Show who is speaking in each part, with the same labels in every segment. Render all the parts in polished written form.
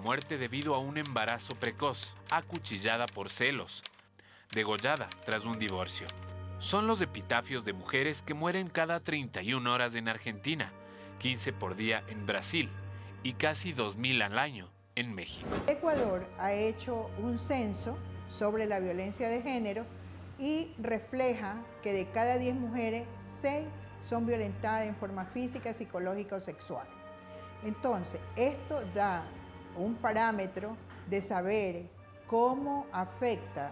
Speaker 1: muerte debido a un embarazo precoz, acuchillada por celos, degollada tras un divorcio. Son los epitafios de mujeres que mueren cada 31 horas en Argentina, 15 por día en Brasil y casi 2.000 al año en México.
Speaker 2: Ecuador ha hecho un censo sobre la violencia de género y refleja que de cada 10 mujeres, 6 son violentadas en forma física, psicológica o sexual. Entonces, esto da un parámetro de saber cómo afecta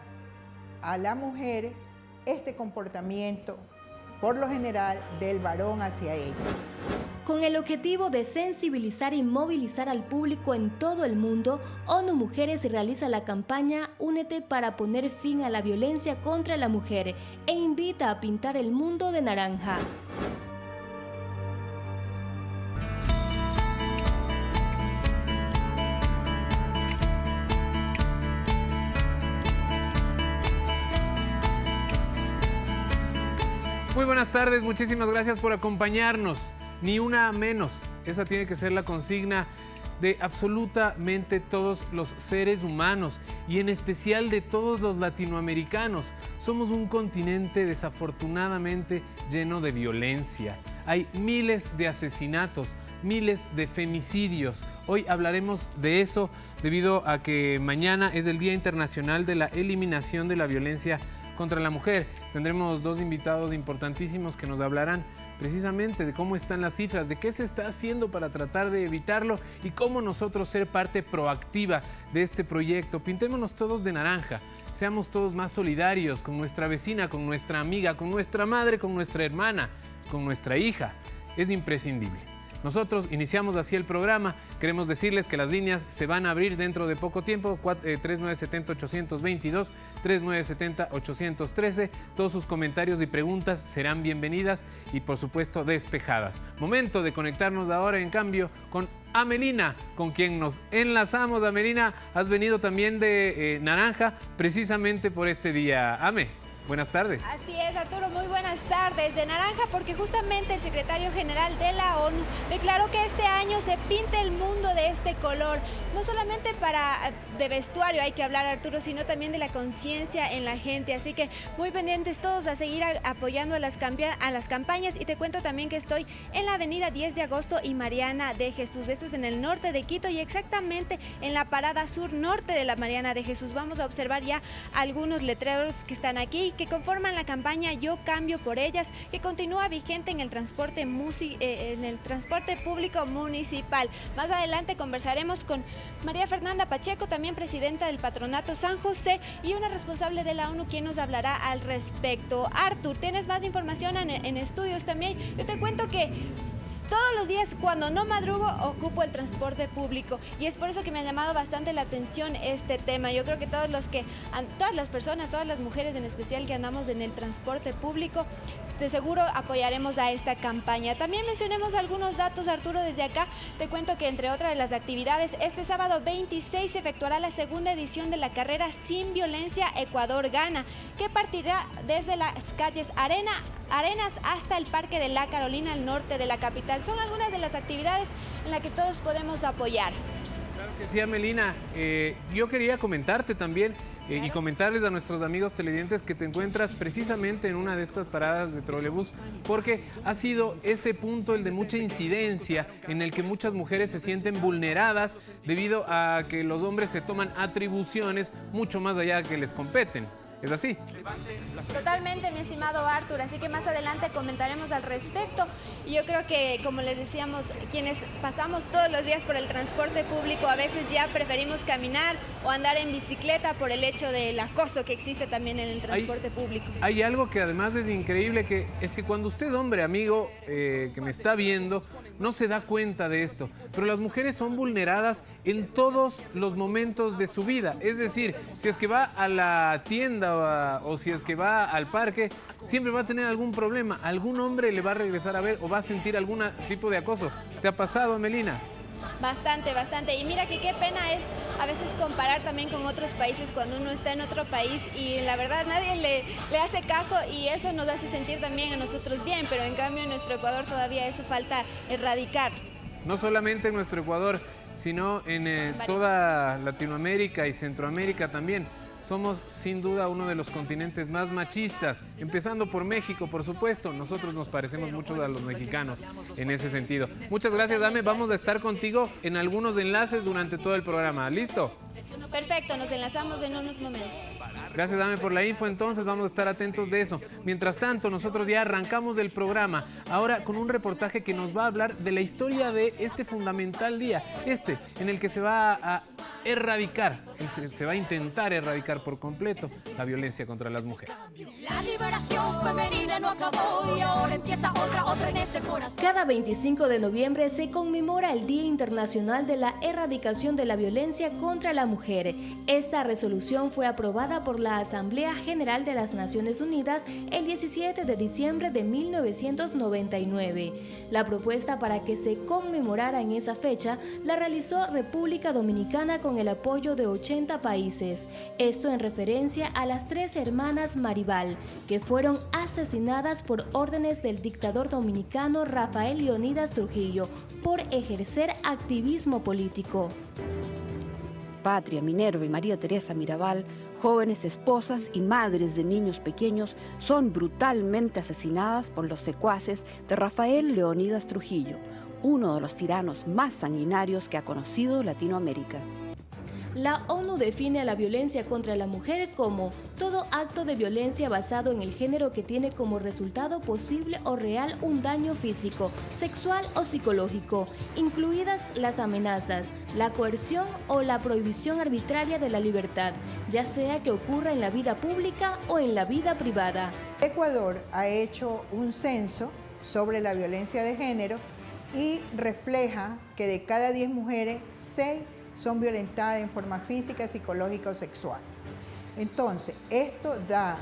Speaker 2: a la mujer este comportamiento, por lo general, del varón hacia ella.
Speaker 3: Con el objetivo de sensibilizar y movilizar al público en todo el mundo, ONU Mujeres realiza la campaña Únete para poner fin a la violencia contra la mujer e invita a pintar el mundo de naranja.
Speaker 4: Muy buenas tardes, muchísimas gracias por acompañarnos. Ni una menos. Esa tiene que ser la consigna de absolutamente todos los seres humanos y en especial de todos los latinoamericanos. Somos un continente desafortunadamente lleno de violencia. Hay miles de asesinatos, miles de femicidios. Hoy hablaremos de eso debido a que mañana es el Día Internacional de la Eliminación de la Violencia contra la Mujer. Tendremos dos invitados importantísimos que nos hablarán precisamente de cómo están las cifras, de qué se está haciendo para tratar de evitarlo y cómo nosotros ser parte proactiva de este proyecto. Pintémonos todos de naranja, seamos todos más solidarios con nuestra vecina, con nuestra amiga, con nuestra madre, con nuestra hermana, con nuestra hija. Es imprescindible. Nosotros iniciamos así el programa. Queremos decirles que las líneas se van a abrir dentro de poco tiempo. 3970-822, 3970-813. Todos sus comentarios y preguntas serán bienvenidas y por supuesto despejadas. Momento de conectarnos ahora en cambio con Amelina, con quien nos enlazamos. Amelina, has venido también de Naranja precisamente por este día. Ame. Buenas tardes.
Speaker 5: Así es, Arturo, muy buenas tardes. De naranja porque justamente el secretario general de la ONU declaró que este año se pinta el mundo de este color. No solamente de vestuario hay que hablar, Arturo, sino también de la conciencia en la gente. Así que muy pendientes todos a seguir apoyando a las campañas. Y te cuento también que estoy en la avenida 10 de agosto y Mariana de Jesús. Esto es en el norte de Quito y exactamente en la parada sur norte de la Mariana de Jesús. Vamos a observar ya algunos letreros que están aquí, que conforman la campaña Yo Cambio por Ellas, que continúa vigente en el transporte público municipal. Más adelante conversaremos con María Fernanda Pacheco, también presidenta del Patronato San José y una responsable de la ONU, quien nos hablará al respecto. Artur, ¿tienes más información en estudios también? Yo te cuento que todos los días cuando no madrugo ocupo el transporte público y es por eso que me ha llamado bastante la atención este tema. Yo creo que todas las personas, todas las mujeres en especial que andamos en el transporte público, de seguro apoyaremos a esta campaña. También mencionemos algunos datos, Arturo, desde acá. Te cuento que entre otras de las actividades, este sábado 26 se efectuará la segunda edición de la carrera Sin Violencia Ecuador-Gana, que partirá desde las calles Arenas hasta el Parque de la Carolina al norte de la capital. Son algunas de las actividades en las que todos podemos apoyar.
Speaker 4: Claro que sí, Amelina. Yo quería comentarte también y comentarles a nuestros amigos televidentes que te encuentras precisamente en una de estas paradas de trolebús, porque ha sido ese punto el de mucha incidencia en el que muchas mujeres se sienten vulneradas debido a que los hombres se toman atribuciones mucho más allá que les competen. ¿Es así?
Speaker 5: Totalmente, mi estimado Artur, así que más adelante comentaremos al respecto. Y yo creo que, como les decíamos, quienes pasamos todos los días por el transporte público, a veces ya preferimos caminar o andar en bicicleta por el hecho del acoso que existe también en el transporte público.
Speaker 4: Hay algo que además es increíble, que es que cuando usted, hombre, amigo, que me está viendo, no se da cuenta de esto, pero las mujeres son vulneradas en todos los momentos de su vida. Es decir, si es que va a la tienda o si es que va al parque, siempre va a tener algún problema. Algún hombre le va a regresar a ver o va a sentir algún tipo de acoso. ¿Te ha pasado, Amelina?
Speaker 5: Bastante, bastante. Y mira que qué pena es a veces comparar también con otros países cuando uno está en otro país y la verdad nadie le hace caso y eso nos hace sentir también a nosotros bien, pero en cambio en nuestro Ecuador todavía eso falta erradicar.
Speaker 4: No solamente en nuestro Ecuador, sino en toda Latinoamérica y Centroamérica también. Somos sin duda uno de los continentes más machistas, empezando por México, por supuesto. Nosotros nos parecemos mucho a los mexicanos en ese sentido. Muchas gracias, Dame. Vamos a estar contigo en algunos enlaces durante todo el programa. ¿Listo?
Speaker 5: Perfecto, nos enlazamos en unos momentos.
Speaker 4: Gracias, Dame, por la info. Entonces vamos a estar atentos de eso. Mientras tanto, nosotros ya arrancamos el programa, ahora con un reportaje que nos va a hablar de la historia de este fundamental día, en el que se va a erradicar, se va a intentar erradicar por completo la violencia contra las mujeres.
Speaker 3: La liberación femenina no acabó y ahora empieza otra en este corazón. Cada 25 de noviembre se conmemora el Día Internacional de la Erradicación de la Violencia contra la Mujer. Esta resolución fue aprobada por la Asamblea General de las Naciones Unidas el 17 de diciembre de 1999. La propuesta para que se conmemorara en esa fecha la realizó República Dominicana con el apoyo de 80 países. Esto en referencia a las 3 hermanas Maribal, que fueron asesinadas por órdenes del dictador dominicano Rafael Leónidas Trujillo por ejercer activismo político.
Speaker 6: Patria, Minerva y María Teresa Mirabal, jóvenes esposas y madres de niños pequeños, son brutalmente asesinadas por los secuaces de Rafael Leónidas Trujillo, uno de los tiranos más sanguinarios que ha conocido Latinoamérica.
Speaker 3: La ONU define a la violencia contra la mujer como todo acto de violencia basado en el género que tiene como resultado posible o real un daño físico, sexual o psicológico, incluidas las amenazas, la coerción o la prohibición arbitraria de la libertad, ya sea que ocurra en la vida pública o en la vida privada.
Speaker 2: Ecuador ha hecho un censo sobre la violencia de género y refleja que de cada 10 mujeres, 6 son violentadas en forma física, psicológica o sexual. Entonces, esto da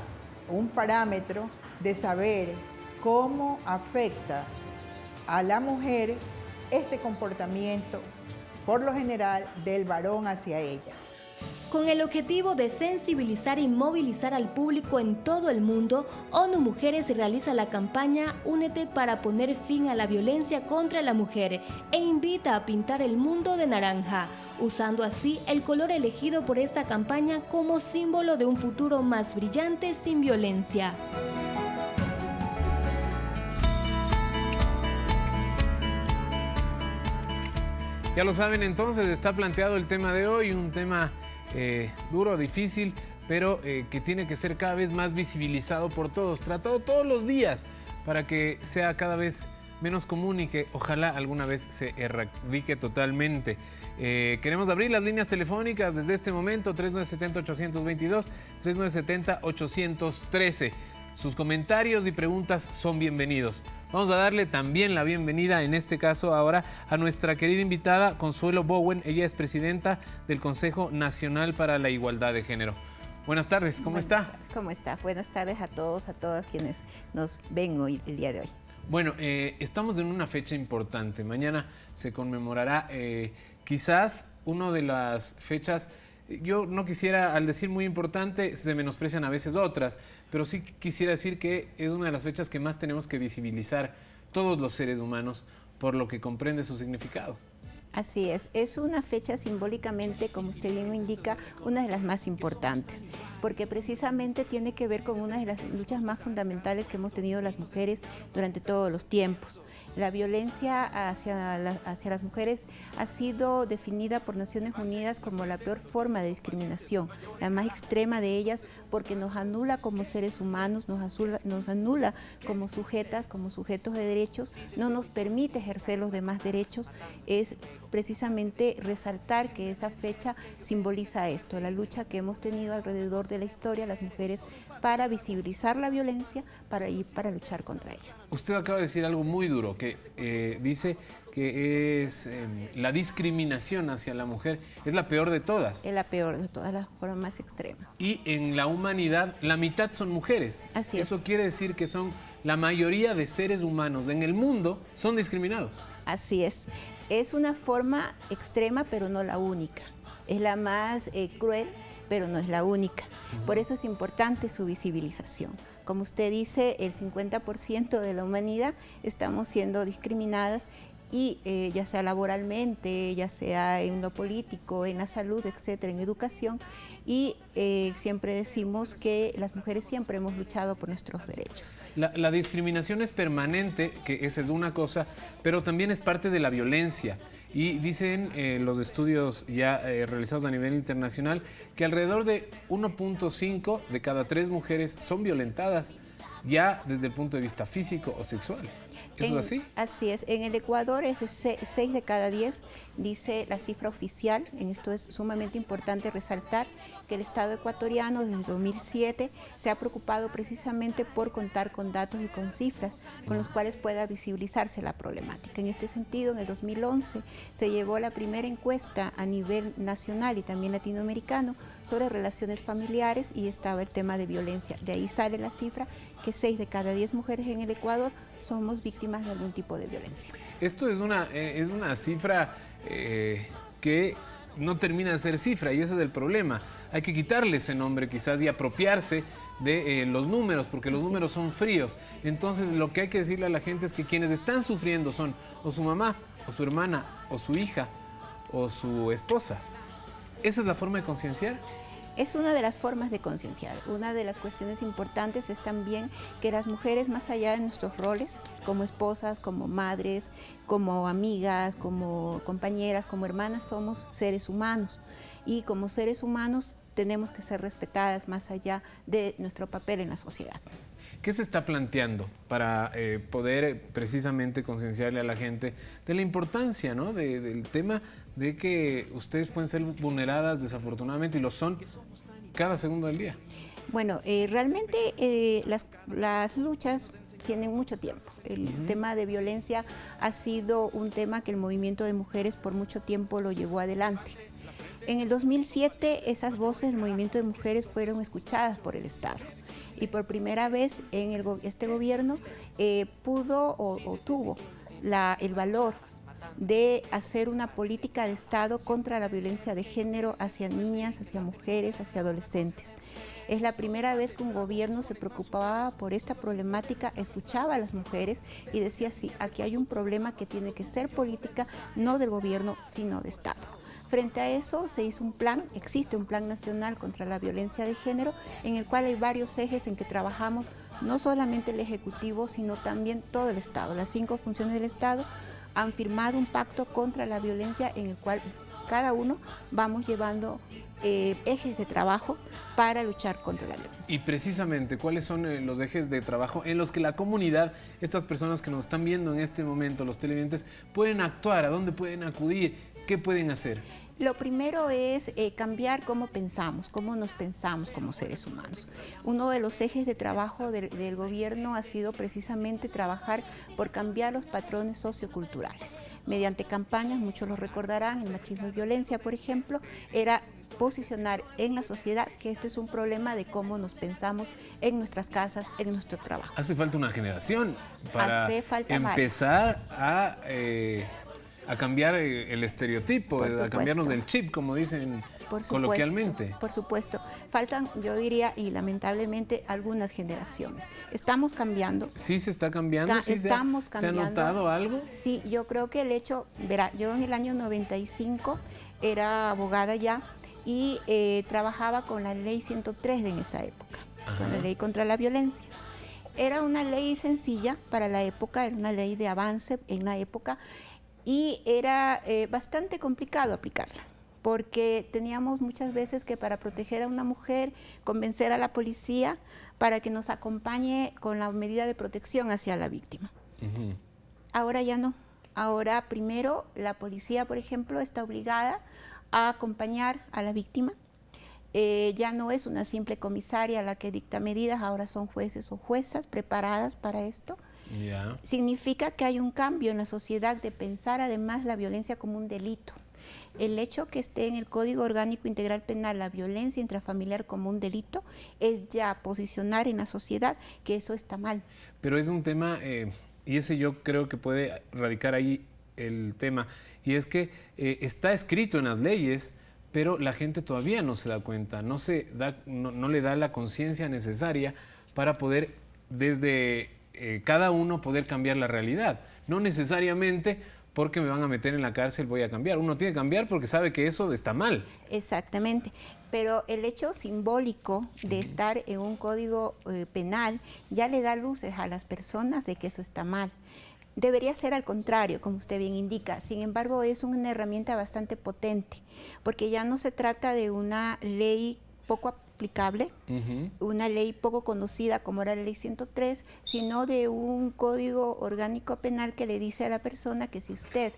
Speaker 2: un parámetro de saber cómo afecta a la mujer este comportamiento, por lo general, del varón hacia ella.
Speaker 3: Con el objetivo de sensibilizar y movilizar al público en todo el mundo, ONU Mujeres realiza la campaña Únete para poner fin a la violencia contra la mujer e invita a pintar el mundo de naranja, usando así el color elegido por esta campaña como símbolo de un futuro más brillante sin violencia.
Speaker 4: Ya lo saben, entonces está planteado el tema de hoy, un tema duro, difícil, pero que tiene que ser cada vez más visibilizado por todos, tratado todos los días para que sea cada vez menos común y que ojalá alguna vez se erradique totalmente. Queremos abrir las líneas telefónicas desde este momento, 3970-822, 3970-813. Sus comentarios y preguntas son bienvenidos. Vamos a darle también la bienvenida, en este caso ahora, a nuestra querida invitada Consuelo Bowen. Ella es presidenta del Consejo Nacional para la Igualdad de Género. Buenas tardes, ¿cómo está?
Speaker 7: ¿Cómo está? Buenas tardes a todos, a todas quienes nos ven hoy, el día de hoy.
Speaker 4: Bueno, estamos en una fecha importante. Mañana se conmemorará quizás una de las fechas. Yo no quisiera, al decir muy importante, se menosprecian a veces otras, pero sí quisiera decir que es una de las fechas que más tenemos que visibilizar todos los seres humanos por lo que comprende su significado.
Speaker 7: Así es una fecha simbólicamente, como usted bien lo indica, una de las más importantes, porque precisamente tiene que ver con una de las luchas más fundamentales que hemos tenido las mujeres durante todos los tiempos. La violencia hacia las mujeres ha sido definida por Naciones Unidas como la peor forma de discriminación, la más extrema de ellas, porque nos anula como seres humanos, nos anula como sujetas, como sujetos de derechos, no nos permite ejercer los demás derechos. Es precisamente resaltar que esa fecha simboliza esto, la lucha que hemos tenido alrededor de la historia, las mujeres, para visibilizar la violencia para luchar contra ella.
Speaker 4: Usted acaba de decir algo muy duro, que dice que es la discriminación hacia la mujer es la peor de todas.
Speaker 7: Es la peor de todas, la forma más extrema.
Speaker 4: Y en la humanidad, la mitad son mujeres.
Speaker 7: Así es.
Speaker 4: Eso quiere decir que son la mayoría de seres humanos en el mundo son discriminados.
Speaker 7: Así es. Es una forma extrema, pero no la única. Es la más cruel, pero no es la única. Por eso es importante su visibilización. Como usted dice, el 50% de la humanidad estamos siendo discriminadas y ya sea laboralmente, ya sea en lo político, en la salud, etcétera, en educación, y siempre decimos que las mujeres siempre hemos luchado por nuestros derechos.
Speaker 4: La discriminación es permanente, que esa es una cosa, pero también es parte de la violencia. Y dicen los estudios ya realizados a nivel internacional que alrededor de 1.5 de cada 3 mujeres son violentadas ya desde el punto de vista físico o sexual. ¿Eso es así?
Speaker 7: Así es. En el Ecuador es de 6 de cada 10, dice la cifra oficial. En esto es sumamente importante resaltar que el Estado ecuatoriano desde 2007 se ha preocupado precisamente por contar con datos y con cifras con los cuales pueda visibilizarse la problemática. En este sentido, en el 2011 se llevó la primera encuesta a nivel nacional y también latinoamericano sobre relaciones familiares y estaba el tema de violencia. De ahí sale la cifra que 6 de cada 10 mujeres en el Ecuador somos víctimas de algún tipo de violencia.
Speaker 4: Esto es una cifra que no termina de ser cifra y ese es el problema. Hay que quitarle ese nombre quizás y apropiarse de los números, porque los números son fríos. Entonces lo que hay que decirle a la gente es que quienes están sufriendo son o su mamá, o su hermana, o su hija, o su esposa. ¿Esa es la forma de concienciar?
Speaker 7: Es una de las formas de concienciar. Una de las cuestiones importantes es también que las mujeres, más allá de nuestros roles, como esposas, como madres, como amigas, como compañeras, como hermanas, somos seres humanos. Y como seres humanos tenemos que ser respetadas más allá de nuestro papel en la sociedad.
Speaker 4: ¿Qué se está planteando para poder precisamente concienciarle a la gente de la importancia, ¿no? del tema de que ustedes pueden ser vulneradas desafortunadamente y lo son cada segundo del día?
Speaker 7: Bueno, realmente las luchas tienen mucho tiempo. El tema de violencia ha sido un tema que el movimiento de mujeres por mucho tiempo lo llevó adelante. En el 2007 esas voces del movimiento de mujeres fueron escuchadas por el Estado y por primera vez en este gobierno pudo o tuvo el valor de hacer una política de Estado contra la violencia de género hacia niñas, hacia mujeres, hacia adolescentes. Es la primera vez que un gobierno se preocupaba por esta problemática, escuchaba a las mujeres y decía, sí, aquí hay un problema que tiene que ser política, no del gobierno, sino de Estado. Frente a eso se hizo un plan, existe un plan nacional contra la violencia de género, en el cual hay varios ejes en que trabajamos, no solamente el Ejecutivo, sino también todo el Estado. Las 5 funciones del Estado han firmado un pacto contra la violencia en el cual cada uno vamos llevando ejes de trabajo para luchar contra la violencia.
Speaker 4: Y precisamente, ¿cuáles son los ejes de trabajo en los que la comunidad, estas personas que nos están viendo en este momento, los televidentes, pueden actuar? ¿A dónde pueden acudir? ¿Qué pueden hacer?
Speaker 7: Lo primero es cambiar cómo pensamos, cómo nos pensamos como seres humanos. Uno de los ejes de trabajo del gobierno ha sido precisamente trabajar por cambiar los patrones socioculturales. Mediante campañas, muchos lo recordarán, el machismo y violencia, por ejemplo, era posicionar en la sociedad que esto es un problema de cómo nos pensamos en nuestras casas, en nuestro trabajo.
Speaker 4: Hace falta una generación para empezar a cambiar el estereotipo, a cambiarnos del chip, como dicen coloquialmente.
Speaker 7: Por supuesto. Faltan, yo diría, y lamentablemente, algunas generaciones. Estamos cambiando.
Speaker 4: ¿Sí se está cambiando? ¿Sí
Speaker 7: estamos cambiando.
Speaker 4: ¿Se ha notado algo?
Speaker 7: Sí, yo creo que el hecho, verá, yo en el año 95 era abogada ya y trabajaba con la ley 103 en esa época, con la ley contra la violencia. Era una ley sencilla para la época, era una ley de avance en la época, y era bastante complicado aplicarla, porque teníamos muchas veces que para proteger a una mujer, convencer a la policía para que nos acompañe con la medida de protección hacia la víctima. Ahora ya no. Ahora primero la policía, por ejemplo, está obligada a acompañar a la víctima. Ya no es una simple comisaria la que dicta medidas, ahora son jueces o juezas preparadas para esto. Significa que hay un cambio en la sociedad de pensar además la violencia como un delito. El hecho que esté en el Código Orgánico Integral Penal la violencia intrafamiliar como un delito es ya posicionar en la sociedad que eso está mal.
Speaker 4: Pero es un tema, y ese yo creo que puede radicar ahí el tema, y es que está escrito en las leyes, pero la gente todavía no se da cuenta, no le da la conciencia necesaria para poder desde cada uno poder cambiar la realidad. No necesariamente porque me van a meter en la cárcel voy a cambiar. Uno tiene que cambiar porque sabe que eso está mal.
Speaker 7: Exactamente, pero el hecho simbólico de estar en un código penal ya le da luces a las personas de que eso está mal. Debería ser al contrario, como usted bien indica. Sin embargo, es una herramienta bastante potente, porque ya no se trata de una ley poco aplicable, una ley poco conocida como era la ley 103, sino de un código orgánico penal que le dice a la persona que si usted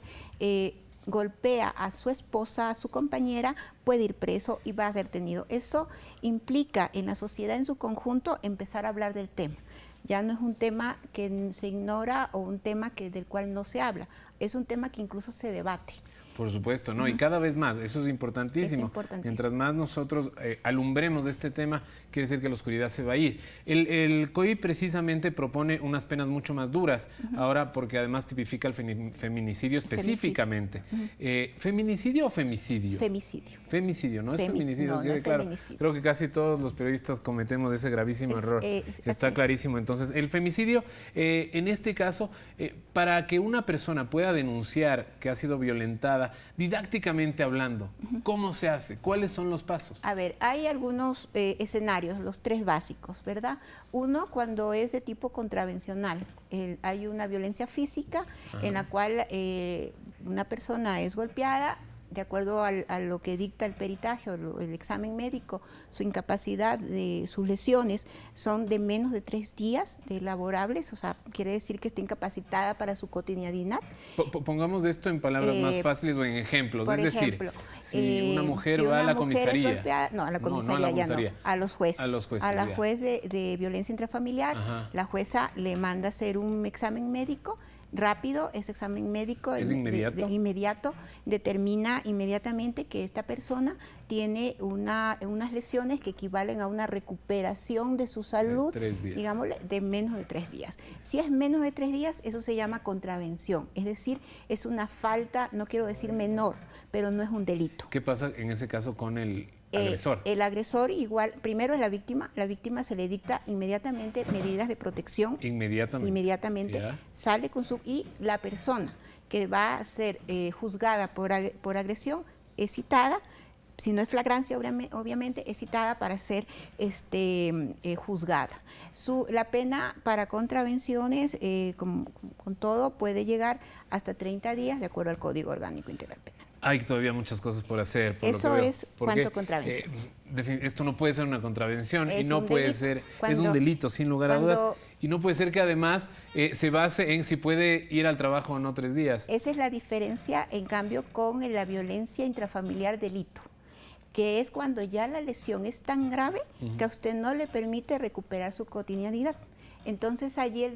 Speaker 7: golpea a su esposa, a su compañera, puede ir preso y va a ser detenido. Eso implica en la sociedad en su conjunto empezar a hablar del tema. Ya no es un tema que se ignora o un tema del cual no se habla, es un tema que incluso se debate.
Speaker 4: Por supuesto, ¿no? Y cada vez más, eso es importantísimo. Mientras más nosotros alumbremos de este tema, quiere decir que la oscuridad se va a ir. El COI precisamente propone unas penas mucho más duras, ahora porque además tipifica el feminicidio específicamente. ¿Feminicidio o femicidio?
Speaker 7: Femicidio.
Speaker 4: Femicidio, ¿no? Es feminicidio,
Speaker 7: no,
Speaker 4: quede claro.
Speaker 7: Feminicidio.
Speaker 4: Creo que casi todos los periodistas cometemos ese gravísimo error. Está clarísimo. Entonces, el femicidio, en este caso, para que una persona pueda denunciar que ha sido violentada, didácticamente hablando, ¿cómo se hace? ¿Cuáles son los pasos?
Speaker 7: A ver, hay algunos escenarios, los 3 básicos, ¿verdad? Uno, cuando es de tipo contravencional. Hay una violencia física en la cual una persona es golpeada, de acuerdo a lo que dicta el peritaje o el examen médico, su incapacidad, sus lesiones son de menos de 3 días de laborables, o sea, quiere decir que está incapacitada para su cotidianidad.
Speaker 4: Pongamos esto en palabras más fáciles o en ejemplos,
Speaker 7: por
Speaker 4: ejemplo, si una mujer va a la comisaría.
Speaker 7: Golpeada, no, a la comisaría ya no, a los jueces. A la juez de violencia intrafamiliar, la jueza le manda hacer un examen médico rápido. Ese examen médico
Speaker 4: es inmediato.
Speaker 7: Inmediato determina inmediatamente que esta persona tiene unas lesiones que equivalen a una recuperación de su salud, digámosle, de menos de 3 días. Si es menos de 3 días, eso se llama contravención, es decir, es una falta, no quiero decir menor, pero no es un delito.
Speaker 4: ¿Qué pasa en ese caso con el agresor?
Speaker 7: El agresor igual, primero es la víctima se le dicta inmediatamente medidas de protección. Inmediatamente sale con y la persona que va a ser juzgada por agresión es citada, si no es flagrancia obviamente es citada para ser juzgada. La pena para contravenciones con todo puede llegar hasta 30 días de acuerdo al Código Orgánico Integral Penal.
Speaker 4: Hay todavía muchas cosas por hacer.
Speaker 7: Eso es cuanto contravención.
Speaker 4: Esto no puede ser una contravención y no puede ser, es un delito sin lugar a dudas. Y no puede ser que además se base en si puede ir al trabajo o no 3 días.
Speaker 7: Esa es la diferencia, en cambio, con la violencia intrafamiliar delito, que es cuando ya la lesión es tan grave que a usted no le permite recuperar su cotidianidad. Entonces allí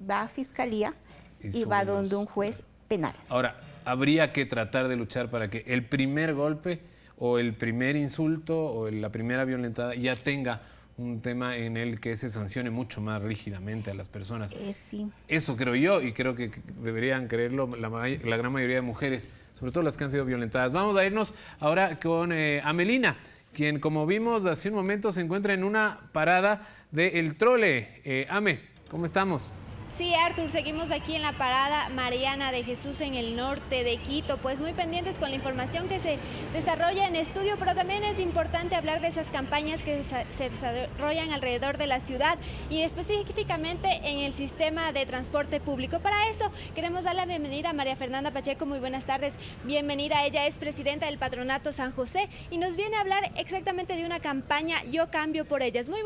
Speaker 7: va a fiscalía y va donde un juez penal.
Speaker 4: Ahora, habría que tratar de luchar para que el primer golpe o el primer insulto o la primera violentada ya tenga un tema en el que se sancione mucho más rígidamente a las personas.
Speaker 7: Sí.
Speaker 4: Eso creo yo y creo que deberían creerlo la gran mayoría de mujeres, sobre todo las que han sido violentadas. Vamos a irnos ahora con Amelina, quien, como vimos hace un momento, se encuentra en una parada del trole. Ame, ¿cómo estamos?
Speaker 5: Sí, Artur, seguimos aquí en la parada Mariana de Jesús en el norte de Quito, pues muy pendientes con la información que se desarrolla en estudio, pero también es importante hablar de esas campañas que se desarrollan alrededor de la ciudad y específicamente en el sistema de transporte público. Para eso queremos dar la bienvenida a María Fernanda Pacheco. Muy buenas tardes, bienvenida. Ella es presidenta del Patronato San José y nos viene a hablar exactamente de una campaña Yo Cambio por Ellas. Muy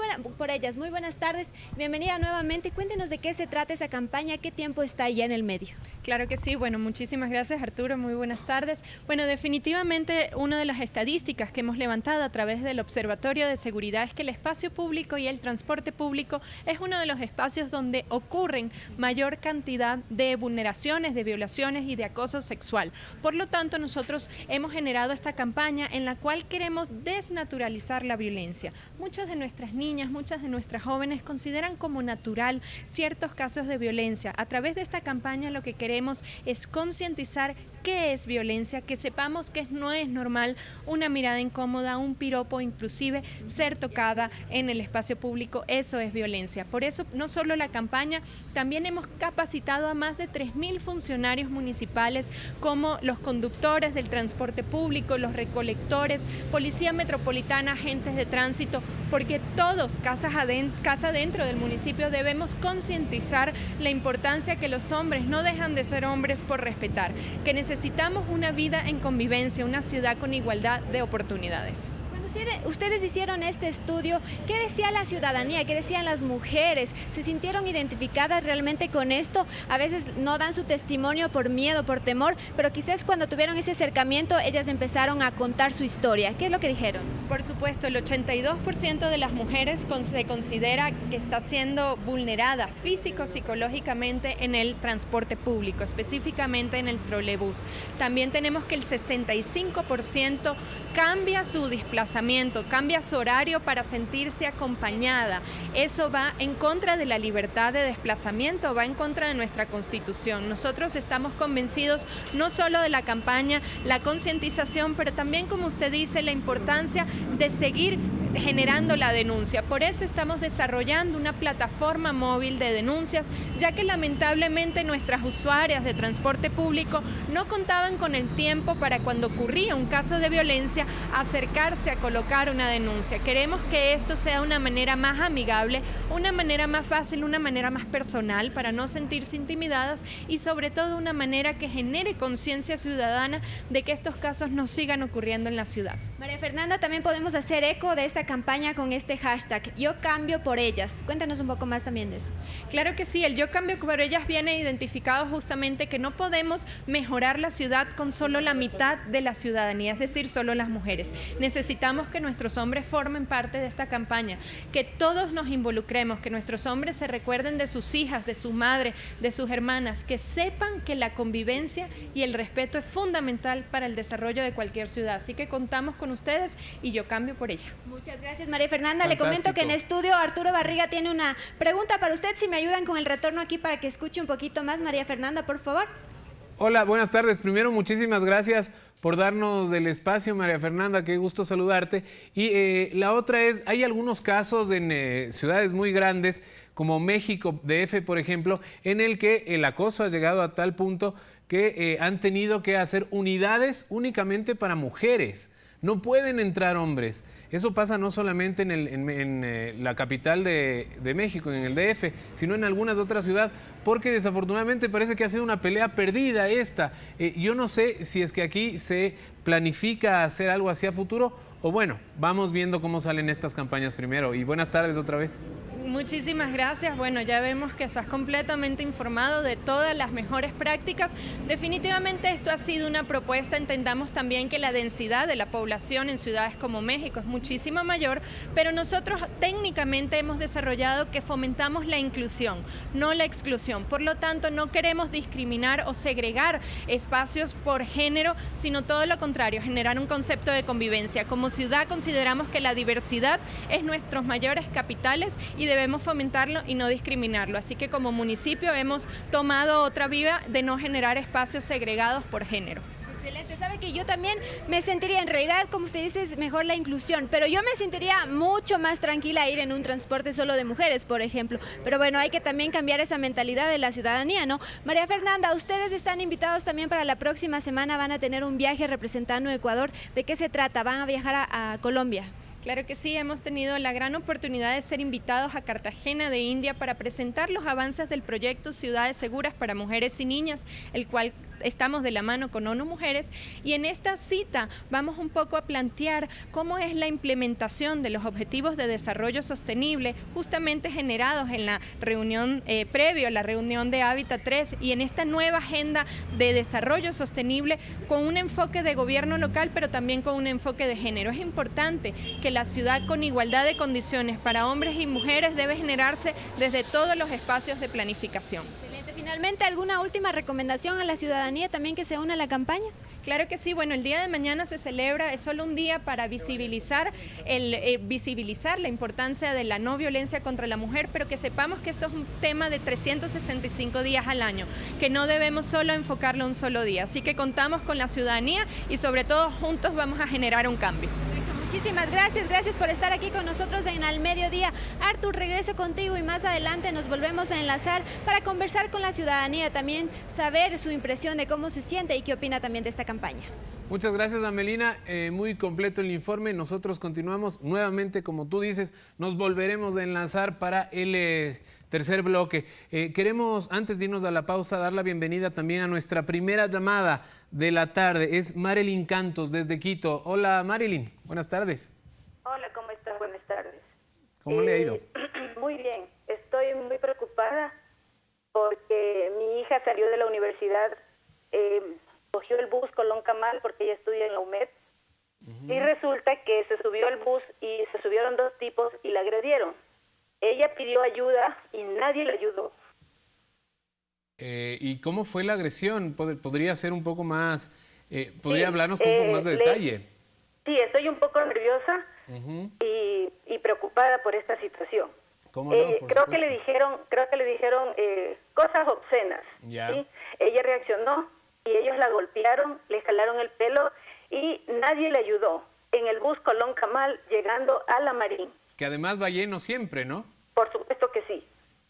Speaker 5: buenas tardes, bienvenida nuevamente. Cuéntenos de qué se trata esa campaña, ¿qué tiempo está ya en el medio?
Speaker 8: Claro que sí, bueno, muchísimas gracias Arturo, muy buenas tardes. Bueno, definitivamente una de las estadísticas que hemos levantado a través del Observatorio de Seguridad es que el espacio público y el transporte público es uno de los espacios donde ocurren mayor cantidad de vulneraciones, de violaciones y de acoso sexual. Por lo tanto, nosotros hemos generado esta campaña en la cual queremos desnaturalizar la violencia. Muchas de nuestras niñas, muchas de nuestras jóvenes consideran como natural ciertos casos de violencia. A través de esta campaña lo que queremos es concientizar qué es violencia, que sepamos que no es normal una mirada incómoda, un piropo, inclusive ser tocada en el espacio público, eso es violencia. Por eso, no solo la campaña, también hemos capacitado a más de 3.000 funcionarios municipales, como los conductores del transporte público, los recolectores, policía metropolitana, agentes de tránsito, porque todos, casa adentro del municipio, debemos concientizar la importancia que los hombres no dejan de ser hombres por respetar, que necesitamos una vida en convivencia, una ciudad con igualdad de oportunidades.
Speaker 5: Ustedes hicieron este estudio, ¿qué decía la ciudadanía? ¿Qué decían las mujeres? ¿Se sintieron identificadas realmente con esto? A veces no dan su testimonio por miedo, por temor, pero quizás cuando tuvieron ese acercamiento ellas empezaron a contar su historia. ¿Qué es lo que dijeron?
Speaker 8: Por supuesto, el 82% de las mujeres se considera que está siendo vulnerada físico, psicológicamente en el transporte público, específicamente en el trolebús. También tenemos que el 65% cambia su desplazamiento, cambia su horario para sentirse acompañada. Eso va en contra de la libertad de desplazamiento, va en contra de nuestra Constitución. Nosotros estamos convencidos no solo de la campaña, la concientización, pero también, como usted dice, la importancia de seguir generando la denuncia. Por eso estamos desarrollando una plataforma móvil de denuncias, ya que lamentablemente nuestras usuarias de transporte público no contaban con el tiempo para, cuando ocurría un caso de violencia, acercarse a colocar una denuncia. Queremos que esto sea una manera más amigable, una manera más fácil, una manera más personal para no sentirse intimidadas y sobre todo una manera que genere conciencia ciudadana de que estos casos no sigan ocurriendo en la ciudad.
Speaker 5: María Fernanda, también podemos hacer eco de esta campaña con este hashtag, Yo Cambio por Ellas. Cuéntanos un poco más también de eso.
Speaker 8: Claro que sí, el Yo Cambio por Ellas viene identificado justamente que no podemos mejorar la ciudad con solo la mitad de la ciudadanía, es decir, solo las mujeres. Necesitamos que nuestros hombres formen parte de esta campaña, que todos nos involucremos, que nuestros hombres se recuerden de sus hijas, de su madre, de sus hermanas, que sepan que la convivencia y el respeto es fundamental para el desarrollo de cualquier ciudad. Así que contamos con ustedes y Yo Cambio por Ella.
Speaker 5: Muchas gracias, María Fernanda.
Speaker 4: Fantástico.
Speaker 5: Le comento que en estudio Arturo Barriga tiene una pregunta para usted. Si me ayudan con el retorno aquí para que escuche un poquito más, María Fernanda, por favor.
Speaker 4: Hola, buenas tardes. Primero, muchísimas gracias por darnos el espacio, María Fernanda, qué gusto saludarte. Y la otra es, hay algunos casos en ciudades muy grandes, como México, DF, por ejemplo, en el que el acoso ha llegado a tal punto que han tenido que hacer unidades únicamente para mujeres. No pueden entrar hombres. Eso pasa no solamente en la capital de México, en el DF, sino en algunas otras ciudades, porque desafortunadamente parece que ha sido una pelea perdida esta. Yo no sé si es que aquí se planifica hacer algo así a futuro, o bueno, vamos viendo cómo salen estas campañas primero. Y buenas tardes otra vez.
Speaker 8: Muchísimas gracias. Bueno, ya vemos que estás completamente informado de todas las mejores prácticas. Definitivamente esto ha sido una propuesta. Entendamos también que la densidad de la población en ciudades como México es muchísimo mayor, pero nosotros técnicamente hemos desarrollado que fomentamos la inclusión, no la exclusión. Por lo tanto, no queremos discriminar o segregar espacios por género, sino todo lo contrario, generar un concepto de convivencia. Como ciudad consideramos que la diversidad es nuestros mayores capitales y debemos fomentarlo y no discriminarlo. Así que como municipio hemos tomado otra vía de no generar espacios segregados por género.
Speaker 5: Excelente, sabe que yo también me sentiría, en realidad, como usted dice, es mejor la inclusión, pero yo me sentiría mucho más tranquila ir en un transporte solo de mujeres, por ejemplo. Pero bueno, hay que también cambiar esa mentalidad de la ciudadanía, ¿no? María Fernanda, ustedes están invitados también para la próxima semana, van a tener un viaje representando a Ecuador. ¿De qué se trata? ¿Van a viajar a Colombia?
Speaker 8: Claro que sí, hemos tenido la gran oportunidad de ser invitados a Cartagena de India para presentar los avances del proyecto Ciudades Seguras para Mujeres y Niñas, el cual estamos de la mano con ONU Mujeres, y en esta cita vamos un poco a plantear cómo es la implementación de los Objetivos de Desarrollo Sostenible, justamente generados en la reunión previo a la reunión de Hábitat 3 y en esta nueva agenda de desarrollo sostenible con un enfoque de gobierno local, pero también con un enfoque de género. Es importante que la ciudad con igualdad de condiciones para hombres y mujeres debe generarse desde todos los espacios de planificación.
Speaker 5: Excelente. Finalmente, ¿alguna última recomendación a la ciudadanía también que se una a la campaña?
Speaker 8: Claro que sí, bueno, el día de mañana se celebra, es solo un día para visibilizar la importancia de la no violencia contra la mujer, pero que sepamos que esto es un tema de 365 días al año, que no debemos solo enfocarlo un solo día. Así que contamos con la ciudadanía y sobre todo juntos vamos a generar un cambio.
Speaker 5: Muchísimas gracias por estar aquí con nosotros en Al Mediodía. Artur, regreso contigo y más adelante nos volvemos a enlazar para conversar con la ciudadanía, también saber su impresión de cómo se siente y qué opina también de esta campaña.
Speaker 4: Muchas gracias, Amelina. Muy completo el informe. Nosotros continuamos nuevamente, como tú dices, nos volveremos a enlazar para el tercer bloque. Queremos, antes de irnos a la pausa, dar la bienvenida también a nuestra primera llamada de la tarde. Es Marilyn Cantos, desde Quito. Hola, Marilyn. Buenas tardes.
Speaker 9: Hola, ¿cómo estás? Buenas tardes.
Speaker 4: ¿Cómo le ha ido?
Speaker 9: Muy bien. Estoy muy preocupada porque mi hija salió de la universidad, cogió el bus Colón Camal porque ella estudia en la UMED. Y resulta que se subió al bus y se subieron dos tipos y la agredieron. Ella pidió ayuda y nadie la ayudó.
Speaker 4: ¿Y cómo fue la agresión? ¿Podría ser un poco más, podría hablarnos con un poco más de detalle?
Speaker 9: Sí, estoy un poco nerviosa y preocupada por esta situación.
Speaker 4: ¿Cómo no?
Speaker 9: Creo que le dijeron cosas obscenas. ¿Sí? Ella reaccionó y ellos la golpearon, le jalaron el pelo y nadie le ayudó. En el bus Colón Camal, llegando a La Marín.
Speaker 4: Que además va lleno siempre, ¿no?
Speaker 9: Por supuesto que sí.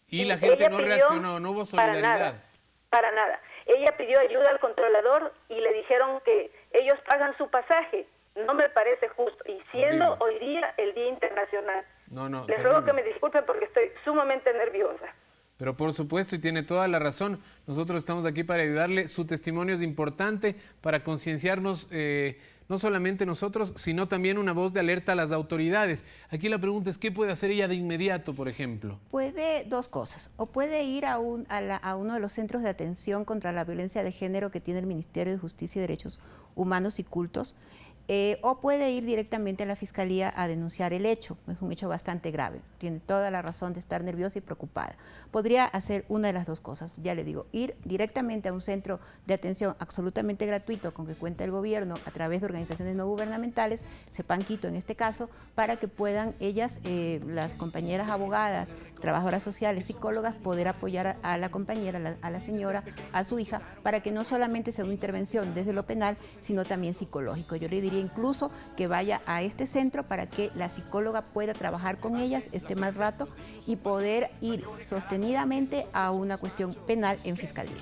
Speaker 4: Y la gente no reaccionó, no hubo solidaridad.
Speaker 9: Para nada. Ella pidió ayuda al controlador y le dijeron que ellos pagan su pasaje. No me parece justo. Y siendo hoy día el Día Internacional. Les ruego que me disculpen porque estoy sumamente nerviosa.
Speaker 4: Pero por supuesto, y tiene toda la razón, nosotros estamos aquí para ayudarle. Su testimonio es importante para concienciarnos, no solamente nosotros, sino también una voz de alerta a las autoridades. Aquí la pregunta es, ¿qué puede hacer ella de inmediato, por ejemplo?
Speaker 7: Puede dos cosas, o puede ir a uno de los centros de atención contra la violencia de género que tiene el Ministerio de Justicia y Derechos Humanos y Cultos, o puede ir directamente a la Fiscalía a denunciar el hecho. Es un hecho bastante grave. Tiene toda la razón de estar nerviosa y preocupada. Podría hacer una de las dos cosas, ya le digo, ir directamente a un centro de atención absolutamente gratuito con que cuenta el gobierno a través de organizaciones no gubernamentales, CEPAN Quito en este caso, para que puedan ellas, las compañeras abogadas, trabajadoras sociales, psicólogas, poder apoyar a la compañera, a la señora, a su hija, para que no solamente sea una intervención desde lo penal, sino también psicológico. Yo le diría incluso que vaya a este centro para que la psicóloga pueda trabajar con ellas este más rato y poder ir sostenidamente a una cuestión penal en fiscalía.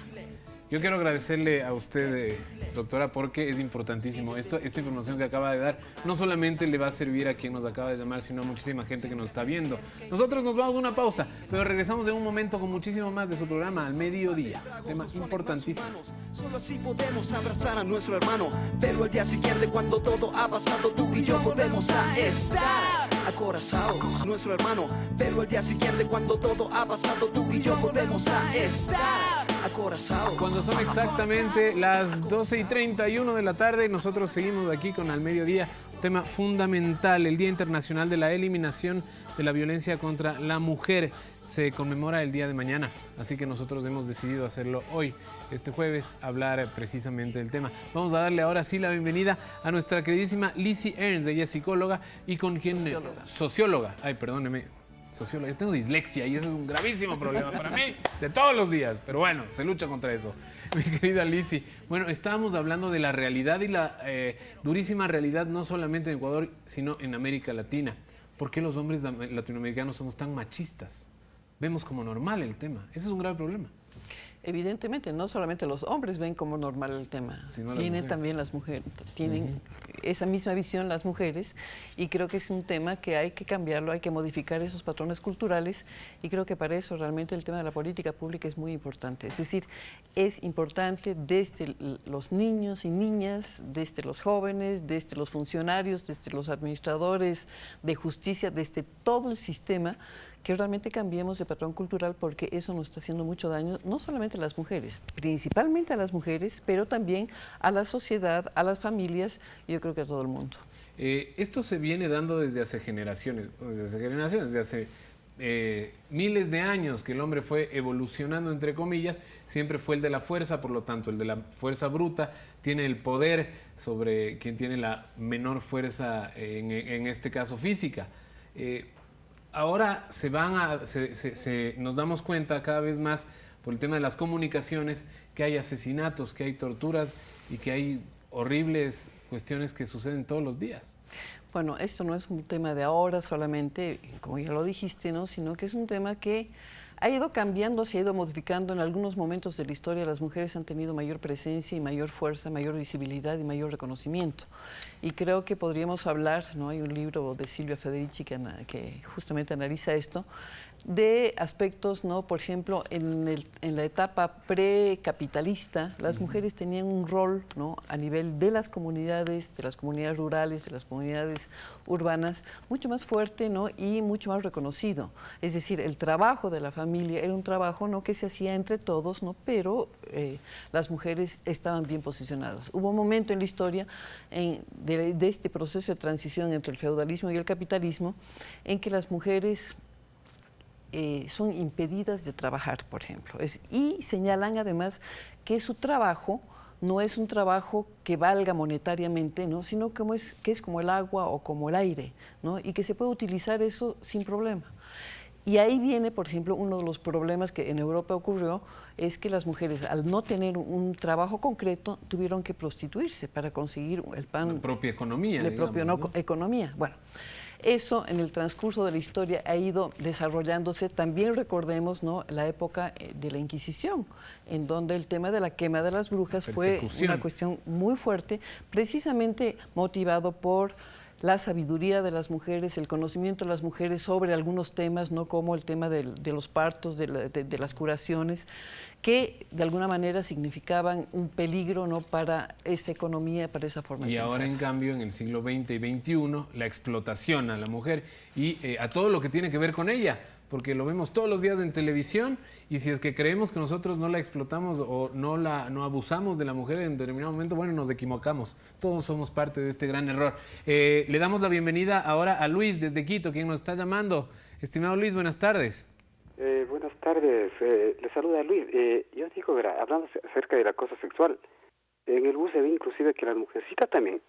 Speaker 4: Yo quiero agradecerle a usted, doctora, porque es importantísimo. Esta información que acaba de dar no solamente le va a servir a quien nos acaba de llamar, sino a muchísima gente que nos está viendo. Nosotros nos vamos a una pausa, pero regresamos en un momento con muchísimo más de su programa Al Mediodía. Tema importantísimo.
Speaker 10: Solo así podemos abrazar a nuestro hermano, pero al día siguiente, cuando todo ha pasado, tú y yo volvemos a estar acorazados. Nuestro hermano, pero al día siguiente, cuando todo ha pasado, tú y yo volvemos a estar acorazados.
Speaker 4: Cuando son exactamente las 12:31 de la tarde, nosotros seguimos aquí con Al Mediodía, un tema fundamental, el Día Internacional de la Eliminación de la Violencia contra la Mujer. Se conmemora el día de mañana, así que nosotros hemos decidido hacerlo hoy, este jueves, hablar precisamente del tema. Vamos a darle ahora sí la bienvenida a nuestra queridísima Lizzie Ernst, ella es psicóloga y con quien... Socióloga. Ay, perdóneme. Socióloga. Yo tengo dislexia y ese es un gravísimo problema para mí de todos los días, pero bueno, se lucha contra eso. Mi querida Lizzie, bueno, estábamos hablando de la realidad y la durísima realidad no solamente en Ecuador, sino en América Latina. ¿Por qué los hombres latinoamericanos somos tan machistas? Vemos como normal el tema. Ese es un grave problema.
Speaker 11: Evidentemente, no solamente los hombres ven como normal el tema, tienen también las mujeres, tienen esa misma visión las mujeres, y creo que es un tema que hay que cambiarlo, hay que modificar esos patrones culturales, y creo que para eso realmente el tema de la política pública es muy importante. Es decir, es importante desde los niños y niñas, desde los jóvenes, desde los funcionarios, desde los administradores de justicia, desde todo el sistema, que realmente cambiemos de patrón cultural, porque eso nos está haciendo mucho daño, no solamente a las mujeres, principalmente a las mujeres, pero también a la sociedad, a las familias, y yo creo que a todo el mundo.
Speaker 4: Esto se viene dando desde hace generaciones, desde hace miles de años que el hombre fue evolucionando, entre comillas, siempre fue el de la fuerza, por lo tanto el de la fuerza bruta tiene el poder sobre quien tiene la menor fuerza, en este caso física. Ahora nos damos cuenta cada vez más por el tema de las comunicaciones que hay asesinatos, que hay torturas y que hay horribles cuestiones que suceden todos los días.
Speaker 11: Bueno, esto no es un tema de ahora solamente, como ya lo dijiste, ¿no? Sino que es un tema que ha ido cambiando, se ha ido modificando. En algunos momentos de la historia las mujeres han tenido mayor presencia y mayor fuerza, mayor visibilidad y mayor reconocimiento. Y creo que podríamos hablar, ¿no? Hay un libro de Silvia Federici que justamente analiza esto, de aspectos, ¿no? Por ejemplo, en la etapa precapitalista, las mujeres tenían un rol, ¿no? A nivel de las comunidades rurales, de las comunidades urbanas, mucho más fuerte, ¿no? Y mucho más reconocido. Es decir, el trabajo de la familia era un trabajo, ¿no? Que se hacía entre todos, ¿no? Pero las mujeres estaban bien posicionadas. Hubo un momento en la historia de este proceso de transición entre el feudalismo y el capitalismo en que las mujeres son impedidas de trabajar, por ejemplo. Y señalan además que su trabajo no es un trabajo que valga monetariamente, ¿no? Sino que es como el agua o como el aire, ¿no? Y que se puede utilizar eso sin problema. Y ahí viene, por ejemplo, uno de los problemas que en Europa ocurrió, es que las mujeres, al no tener un trabajo concreto, tuvieron que prostituirse para conseguir el pan.
Speaker 4: La propia economía.
Speaker 11: La propia economía. Bueno, eso en el transcurso de la historia ha ido desarrollándose. También recordemos, ¿no? La época de la Inquisición, en donde el tema de la quema de las brujas fue una cuestión muy fuerte, precisamente motivado por la sabiduría de las mujeres, el conocimiento de las mujeres sobre algunos temas, ¿no? Como el tema de los partos, de las curaciones, que de alguna manera significaban un peligro, ¿no? Para esa economía, para esa forma de
Speaker 4: pensar. Y ahora, en cambio, en el siglo XX y XXI, la explotación a la mujer y a todo lo que tiene que ver con ella, porque lo vemos todos los días en televisión, y si es que creemos que nosotros no la explotamos o no abusamos de la mujer en determinado momento, bueno, nos equivocamos. Todos somos parte de este gran error. Le damos la bienvenida ahora a Luis desde Quito, quien nos está llamando. Estimado Luis, buenas tardes.
Speaker 12: Buenas tardes, le saluda Luis. Yo digo, hablando acerca del acoso sexual, en el bus se ve inclusive que las mujercitas también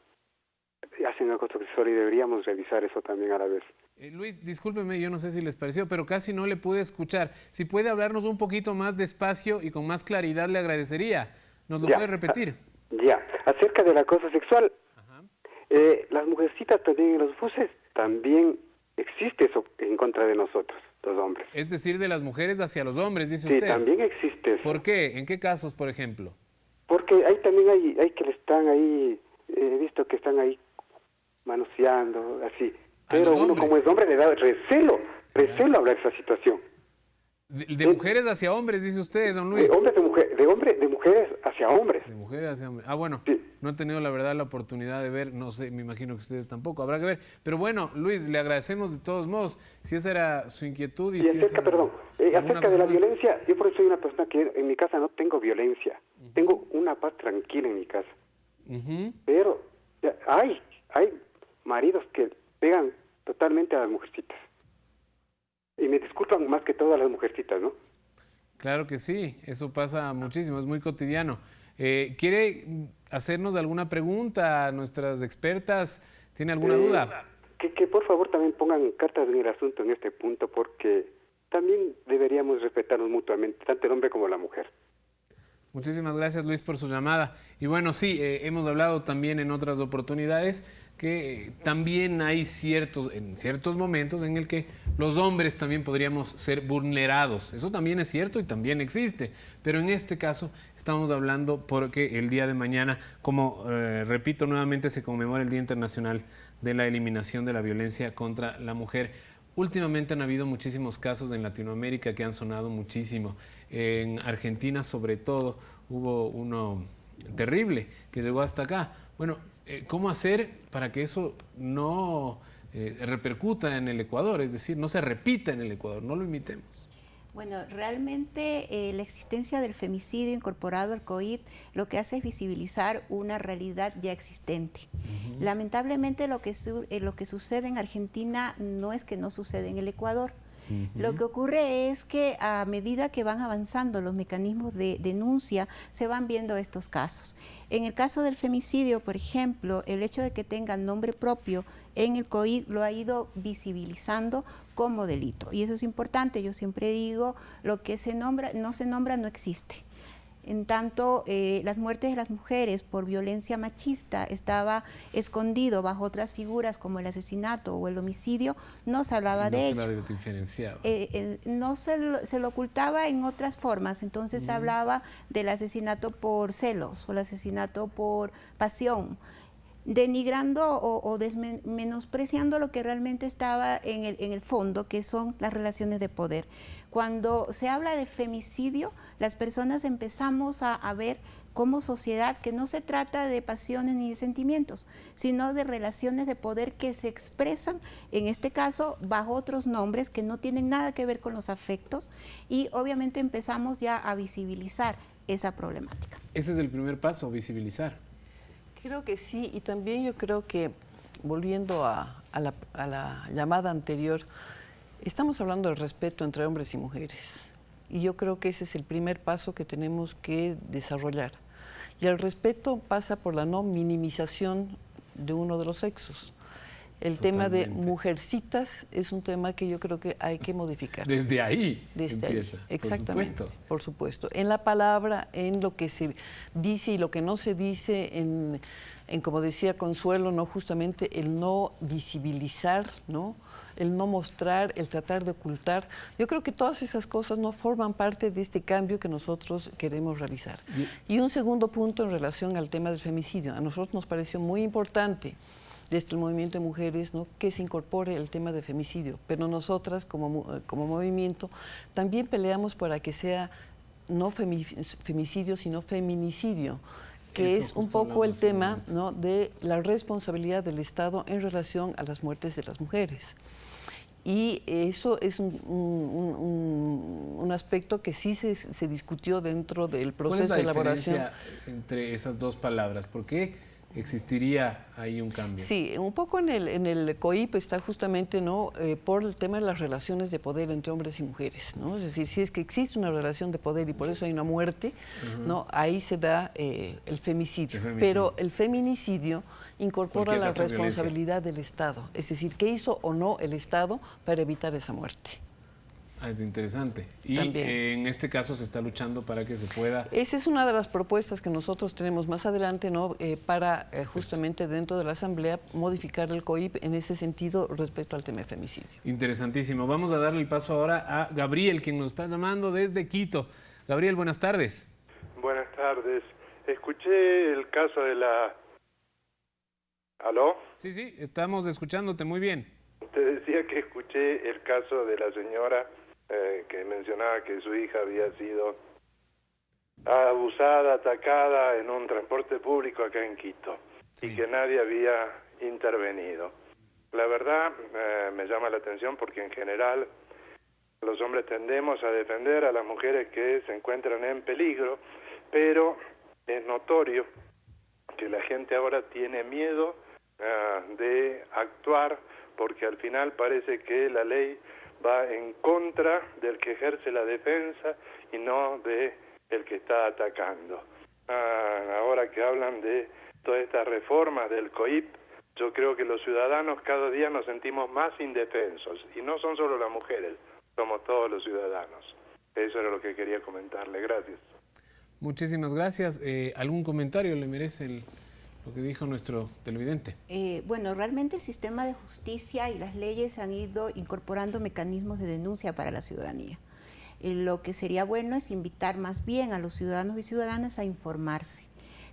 Speaker 12: hacen acoso sexual y deberíamos revisar eso también a la vez.
Speaker 4: Luis, discúlpeme, yo no sé si les pareció, pero casi no le pude escuchar. Si puede hablarnos un poquito más despacio y con más claridad, le agradecería. ¿Nos lo puede repetir?
Speaker 12: Ya, acerca del acoso sexual, las mujercitas también en los buses, también existe eso en contra de nosotros, los hombres.
Speaker 4: Es decir, de las mujeres hacia los hombres, dice usted.
Speaker 12: Sí, también existe eso.
Speaker 4: ¿Por qué? ¿En qué casos, por ejemplo?
Speaker 12: Porque ahí también hay que le están ahí, he visto que están ahí manoseando, así. Pero uno como es hombre le da recelo hablar de esa situación.
Speaker 4: De mujeres hacia hombres, dice usted, don Luis.
Speaker 12: De mujeres hacia hombres.
Speaker 4: De mujeres hacia hombres. Ah, bueno,
Speaker 12: sí.
Speaker 4: No he tenido la verdad la oportunidad de ver, no sé, me imagino que ustedes tampoco, habrá que ver. Pero bueno, Luis, le agradecemos de todos modos, si esa era su inquietud.
Speaker 12: Acerca de la violencia, yo por eso soy una persona que en mi casa no tengo violencia, tengo una paz tranquila en mi casa. Pero hay maridos que pegan totalmente a las mujercitas. Y me disculpan más que todas las mujercitas, ¿no?
Speaker 4: Claro que sí, eso pasa muchísimo, es muy cotidiano. ¿Quiere hacernos alguna pregunta a nuestras expertas? ¿Tiene alguna duda?
Speaker 12: Que por favor también pongan cartas en el asunto en este punto, porque también deberíamos respetarnos mutuamente, tanto el hombre como la mujer.
Speaker 4: Muchísimas gracias, Luis, por su llamada. Y bueno, sí, hemos hablado también en otras oportunidades que también hay en ciertos momentos en el que los hombres también podríamos ser vulnerados. Eso también es cierto y también existe. Pero en este caso estamos hablando porque el día de mañana, como repito nuevamente, se conmemora el Día Internacional de la Eliminación de la Violencia contra la Mujer. Últimamente han habido muchísimos casos en Latinoamérica que han sonado muchísimo. En Argentina, sobre todo, hubo uno terrible que llegó hasta acá. Bueno, ¿cómo hacer para que eso no repercuta en el Ecuador? Es decir, no se repita en el Ecuador, no lo imitemos.
Speaker 7: Bueno, realmente la existencia del femicidio incorporado al COVID lo que hace es visibilizar una realidad ya existente. Lamentablemente lo que sucede en Argentina no es que no sucede en el Ecuador. Lo que ocurre es que a medida que van avanzando los mecanismos de denuncia, se van viendo estos casos. En el caso del femicidio, por ejemplo, el hecho de que tenga nombre propio en el COIP lo ha ido visibilizando como delito. Y eso es importante. Yo siempre digo, lo que se nombra, no existe. En tanto, las muertes de las mujeres por violencia machista estaba escondido bajo otras figuras como el asesinato o el homicidio, no se hablaba de ello.
Speaker 4: No se diferenciaba.
Speaker 7: No se lo ocultava en otras formas, entonces se hablaba del asesinato por celos o el asesinato por pasión, denigrando o menospreciando lo que realmente estaba en el fondo, que son las relaciones de poder. Cuando se habla de femicidio, las personas empezamos a ver como sociedad que no se trata de pasiones ni de sentimientos, sino de relaciones de poder que se expresan, en este caso, bajo otros nombres que no tienen nada que ver con los afectos, y obviamente empezamos ya a visibilizar esa problemática.
Speaker 4: Ese es el primer paso, visibilizar.
Speaker 11: Creo que sí, y también yo creo que, volviendo a la llamada anterior, estamos hablando del respeto entre hombres y mujeres, y yo creo que ese es el primer paso que tenemos que desarrollar. Y el respeto pasa por la no minimización de uno de los sexos. El tema de mujercitas es un tema que yo creo que hay que modificar.
Speaker 4: Desde ahí empieza.
Speaker 11: Exactamente, por supuesto. En la palabra, en lo que se dice y lo que no se dice, en como decía Consuelo, ¿no? Justamente el no visibilizar, ¿no? El no mostrar, el tratar de ocultar. Yo creo que todas esas cosas no forman parte de este cambio que nosotros queremos realizar. Y un segundo punto en relación al tema del femicidio. A nosotros nos pareció muy importante desde el movimiento de mujeres, ¿no? Que se incorpore el tema de femicidio, pero nosotras como movimiento también peleamos para que sea no femicidio, sino feminicidio, que es un poco el tema, ¿no? De la responsabilidad del Estado en relación a las muertes de las mujeres. Y eso es un aspecto que sí se discutió dentro del proceso de elaboración.
Speaker 4: ¿Cuál es la diferencia entre esas dos palabras? ¿Por qué existiría ahí un cambio?
Speaker 11: Sí, un poco en el COIP está justamente, ¿no? Por el tema de las relaciones de poder entre hombres y mujeres, ¿no? Es decir, si es que existe una relación de poder y por eso hay una muerte, ¿no? Ahí se da el femicidio. Pero el feminicidio incorpora la responsabilidad del Estado, es decir, ¿qué hizo o no el Estado para evitar esa muerte?
Speaker 4: Es interesante. Y en este caso se está luchando para que se pueda...
Speaker 11: Esa es una de las propuestas que nosotros tenemos más adelante, ¿no? Para justamente dentro de la Asamblea modificar el COIP en ese sentido respecto al tema de femicidio.
Speaker 4: Interesantísimo. Vamos a darle el paso ahora a Gabriel, quien nos está llamando desde Quito. Gabriel, buenas tardes.
Speaker 13: Buenas tardes. Escuché el caso de la... ¿Aló?
Speaker 4: Sí, estamos escuchándote muy bien.
Speaker 13: Te decía que escuché el caso de la señora que mencionaba que su hija había sido abusada, atacada en un transporte público acá en Quito y que nadie había intervenido. La verdad me llama la atención porque en general los hombres tendemos a defender a las mujeres que se encuentran en peligro, pero es notorio que la gente ahora tiene miedo de actuar porque al final parece que la ley va en contra del que ejerce la defensa y no de el que está atacando. Ahora que hablan de todas estas reformas del COIP, yo creo que los ciudadanos cada día nos sentimos más indefensos y no son solo las mujeres, somos todos los ciudadanos. Eso era lo que quería comentarle. Gracias.
Speaker 4: Muchísimas gracias. ¿Algún comentario le merece lo que dijo nuestro televidente?
Speaker 7: Bueno, realmente el sistema de justicia y las leyes han ido incorporando mecanismos de denuncia para la ciudadanía. Lo que sería bueno es invitar más bien a los ciudadanos y ciudadanas a informarse.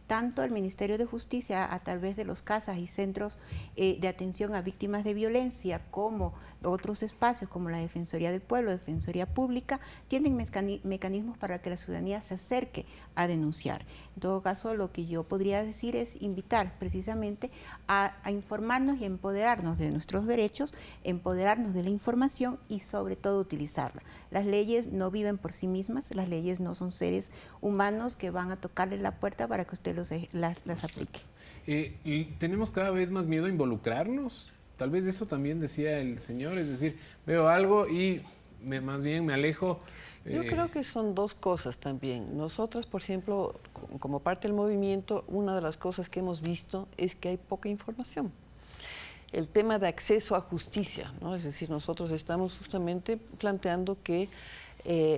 Speaker 7: Tanto el Ministerio de Justicia, a través de los CASAS y centros de atención a víctimas de violencia, como otros espacios como la Defensoría del Pueblo, Defensoría Pública, tienen mecanismos para que la ciudadanía se acerque a denunciar. En todo caso, lo que yo podría decir es invitar precisamente a informarnos y empoderarnos de nuestros derechos, empoderarnos de la información y sobre todo utilizarla. Las leyes no viven por sí mismas, las leyes no son seres humanos que van a tocarle la puerta para que usted las aplique.
Speaker 4: Y tenemos cada vez más miedo a involucrarnos. Tal vez eso también decía el señor, es decir, veo algo y más bien me alejo.
Speaker 11: Yo creo que son dos cosas también. Nosotras, por ejemplo, como parte del movimiento, una de las cosas que hemos visto es que hay poca información. El tema de acceso a justicia, ¿no? Es decir, nosotros estamos justamente planteando que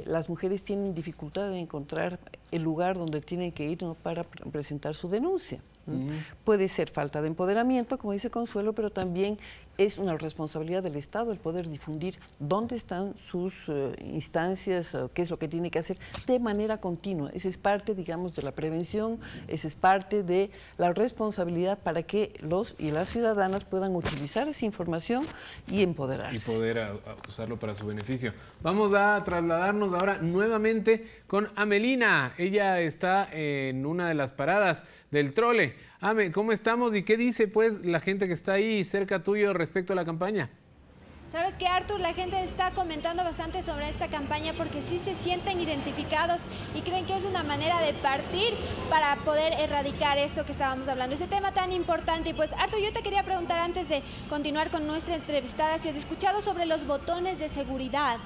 Speaker 11: las mujeres tienen dificultad de encontrar el lugar donde tienen que ir, ¿no?, para presentar su denuncia. Puede ser falta de empoderamiento, como dice Consuelo, pero también es una responsabilidad del Estado el poder difundir dónde están sus instancias, qué es lo que tiene que hacer de manera continua. Esa es parte, digamos, de la prevención, esa es parte de la responsabilidad para que los y las ciudadanas puedan utilizar esa información y empoderarse.
Speaker 4: Y poder usarlo para su beneficio. Vamos a trasladarnos ahora nuevamente con Amelina. Ella está en una de las paradas del trole. Ame, ¿cómo estamos y qué dice pues la gente que está ahí cerca tuyo respecto a la campaña?
Speaker 5: Sabes que, Artur, la gente está comentando bastante sobre esta campaña porque sí se sienten identificados y creen que es una manera de partir para poder erradicar esto que estábamos hablando, este tema tan importante. Y pues, Artur, yo te quería preguntar antes de continuar con nuestra entrevistada si has escuchado sobre los botones de seguridad.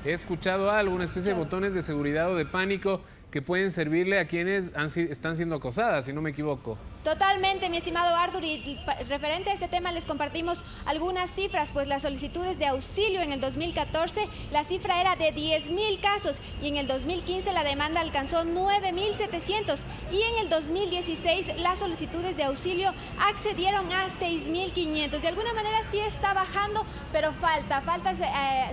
Speaker 4: He escuchado algo, una especie de botones de seguridad o de pánico que pueden servirle a quienes están siendo acosadas, si no me equivoco.
Speaker 5: Totalmente, mi estimado Artur, y referente a este tema les compartimos algunas cifras, pues las solicitudes de auxilio en el 2014, la cifra era de 10.000 casos y en el 2015 la demanda alcanzó 9.700 y en el 2016 las solicitudes de auxilio accedieron a 6.500. De alguna manera sí está bajando, pero falta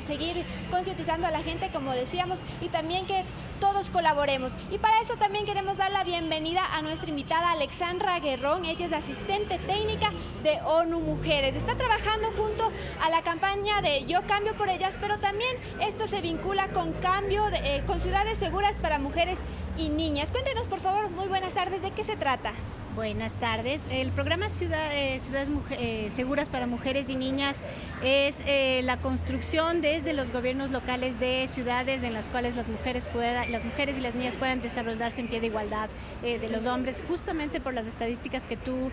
Speaker 5: seguir concientizando a la gente, como decíamos, y también que todos colaboremos. Y para eso también queremos dar la bienvenida a nuestra invitada Alexandra Guerrón. Ella es asistente técnica de ONU Mujeres. Está trabajando junto a la campaña de Yo Cambio por Ellas, pero también esto se vincula con con ciudades seguras para mujeres y niñas. Cuéntenos, por favor, muy buenas tardes, ¿de qué se trata?
Speaker 14: Buenas tardes. El programa Ciudades Seguras para Mujeres y Niñas es la construcción desde los gobiernos locales de ciudades en las cuales las mujeres y las niñas puedan desarrollarse en pie de igualdad de los hombres, justamente por las estadísticas que tú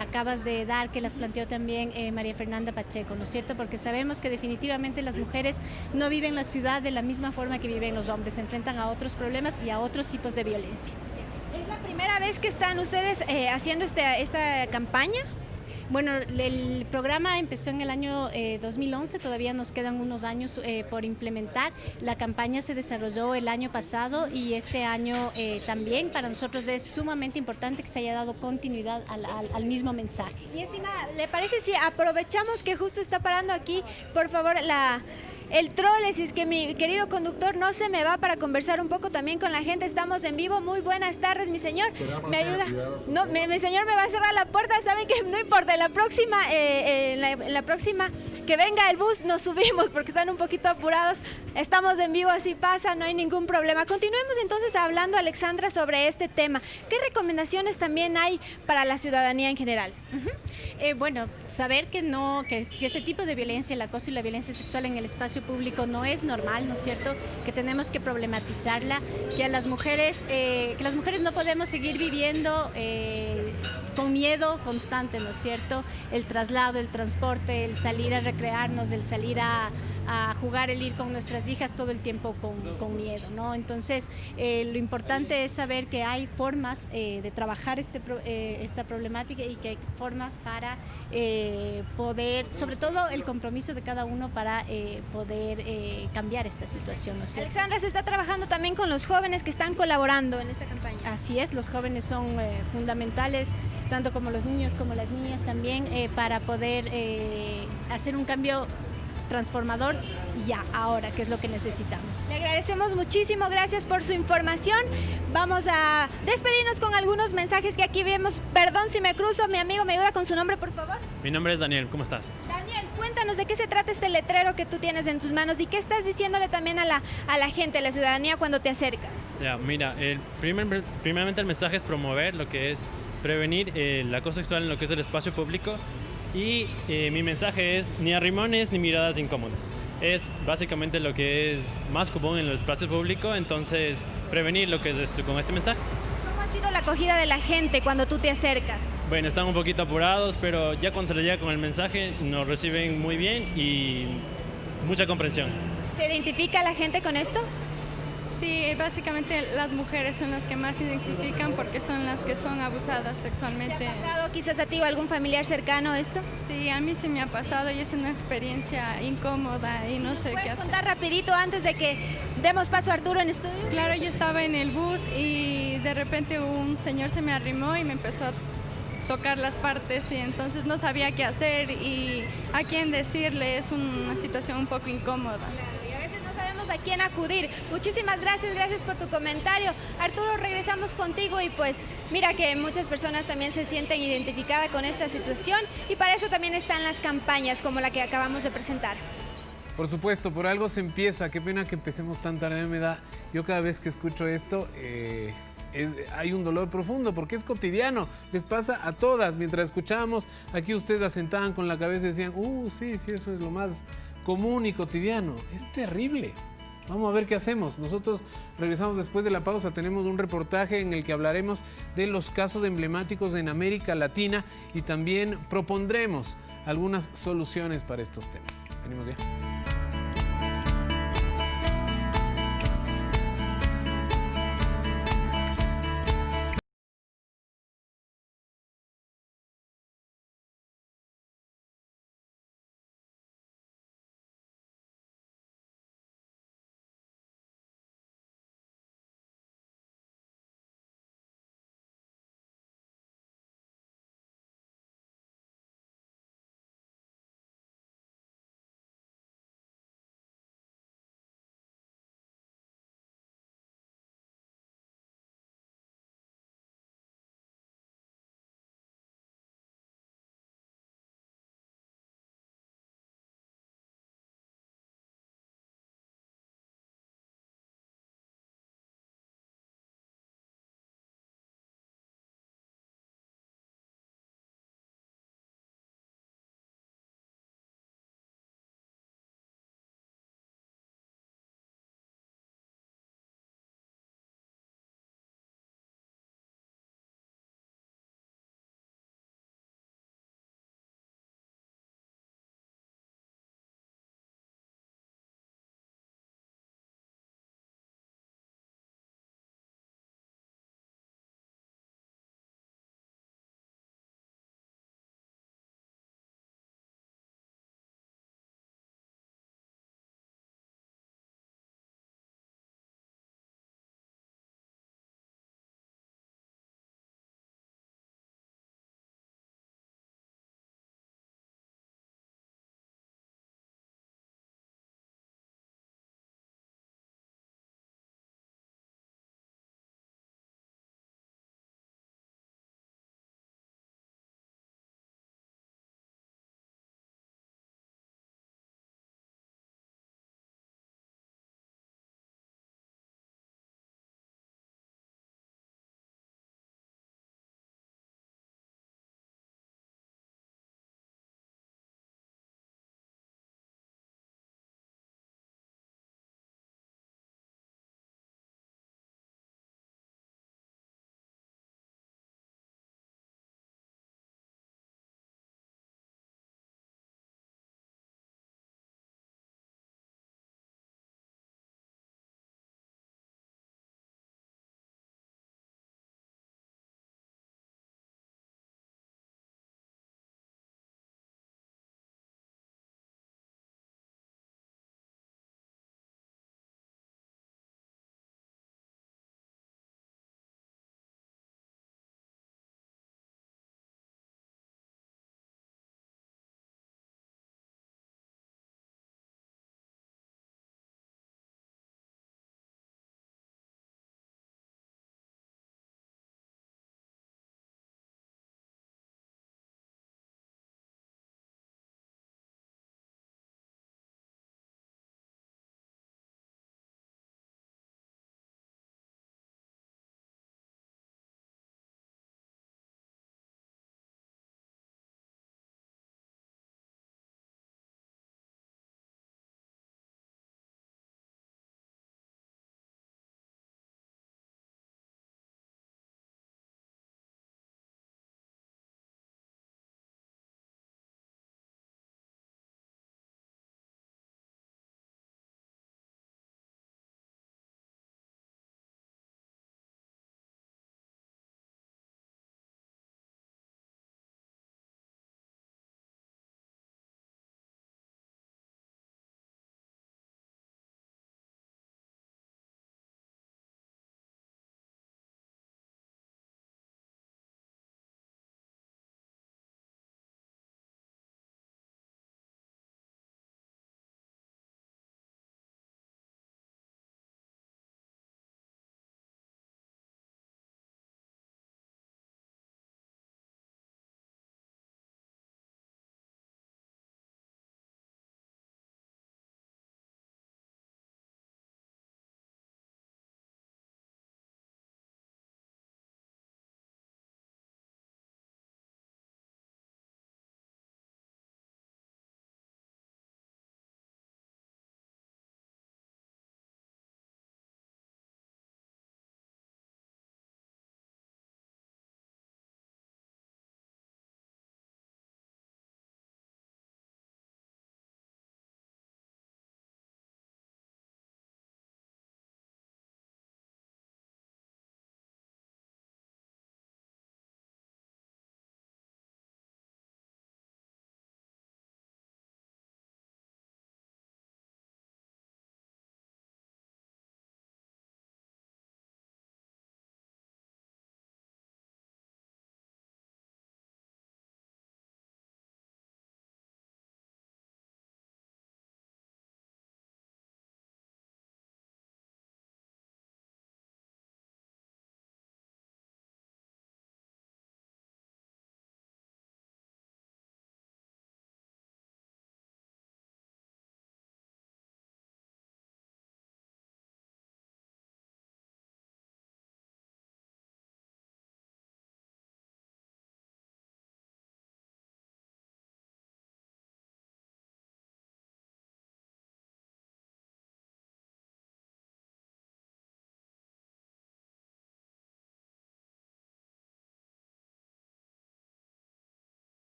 Speaker 14: acabas de dar, que las planteó también María Fernanda Pacheco, ¿no es cierto? Porque sabemos que definitivamente las mujeres no viven la ciudad de la misma forma que viven los hombres, se enfrentan a otros problemas y a otros tipos de violencia.
Speaker 5: ¿Es la primera vez que están ustedes haciendo esta campaña?
Speaker 14: Bueno, el programa empezó en el año 2011, todavía nos quedan unos años por implementar. La campaña se desarrolló el año pasado y este año también. Para nosotros es sumamente importante que se haya dado continuidad al mismo mensaje.
Speaker 5: Mi estimada, ¿le parece si aprovechamos que justo está parando aquí, por favor, el trole, si es que mi querido conductor no se me va, para conversar un poco también con la gente? Estamos en vivo. Muy buenas tardes, mi señor. ¿Me ayuda? No, mi señor me va a cerrar la puerta. Saben que no importa, en la próxima que venga el bus nos subimos porque están un poquito apurados. Estamos en vivo, así pasa, no hay ningún problema. Continuemos entonces hablando, Alexandra, sobre este tema. ¿Qué recomendaciones también hay para la ciudadanía en general?
Speaker 14: Bueno, saber que este tipo de violencia, el acoso y la violencia sexual en el espacio público no es normal, ¿no es cierto? Que tenemos que problematizarla, que las mujeres no podemos seguir viviendo con miedo constante, ¿no es cierto? El traslado, el transporte, el salir a recrearnos, el salir a jugar, el ir con nuestras hijas todo el tiempo con miedo, ¿no? Entonces, lo importante es saber que hay formas de trabajar esta problemática y que hay formas para poder, sobre todo el compromiso de cada uno para poder cambiar esta situación, ¿no es cierto?
Speaker 5: Alexandra, se está trabajando también con los jóvenes que están colaborando en esta campaña.
Speaker 14: Así es, los jóvenes son fundamentales, tanto como los niños como las niñas también, para poder hacer un cambio transformador ya, ahora, que es lo que necesitamos.
Speaker 5: Le agradecemos muchísimo, gracias por su información. Vamos a despedirnos con algunos mensajes que aquí vemos. Perdón si me cruzo, mi amigo, ¿me ayuda con su nombre, por favor?
Speaker 15: Mi nombre es Daniel, ¿cómo estás?
Speaker 5: Daniel, cuéntanos de qué se trata este letrero que tú tienes en tus manos y qué estás diciéndole también a la gente, a la ciudadanía, cuando te acercas.
Speaker 15: Ya, mira, primeramente el mensaje es promover lo que es prevenir el acoso sexual en lo que es el espacio público. Y mi mensaje es ni arrimones ni miradas incómodas. Es básicamente lo que es más común en el espacio público, entonces prevenir lo que es esto con este mensaje.
Speaker 5: ¿Cómo ha sido la acogida de la gente cuando tú te acercas?
Speaker 15: Bueno, están un poquito apurados, pero ya cuando se les llega con el mensaje nos reciben muy bien y mucha comprensión.
Speaker 5: ¿Se identifica la gente con esto?
Speaker 16: Sí, básicamente las mujeres son las que más se identifican porque son las que son abusadas sexualmente.
Speaker 5: ¿Te ha pasado quizás a ti o algún familiar cercano esto?
Speaker 16: Sí, a mí sí me ha pasado y es una experiencia incómoda y no sé qué hacer.
Speaker 5: ¿Contar rapidito antes de que demos paso a Arturo en estudio?
Speaker 16: Claro, yo estaba en el bus y de repente un señor se me arrimó y me empezó a tocar las partes y entonces no sabía qué hacer y a quién decirle. Es una situación un poco incómoda.
Speaker 5: A quién acudir. Muchísimas gracias por tu comentario. Arturo, regresamos contigo y pues mira que muchas personas también se sienten identificadas con esta situación y para eso también están las campañas como la que acabamos de presentar.
Speaker 4: Por supuesto, por algo se empieza. Qué pena que empecemos tan tarde, me da. Yo cada vez que escucho esto hay un dolor profundo porque es cotidiano. Les pasa a todas. Mientras escuchábamos, aquí ustedes asentaban con la cabeza y decían, sí, eso es lo más común y cotidiano. Es terrible. Vamos a ver qué hacemos. Nosotros regresamos después de la pausa. Tenemos un reportaje en el que hablaremos de los casos emblemáticos en América Latina y también propondremos algunas soluciones para estos temas. Venimos ya.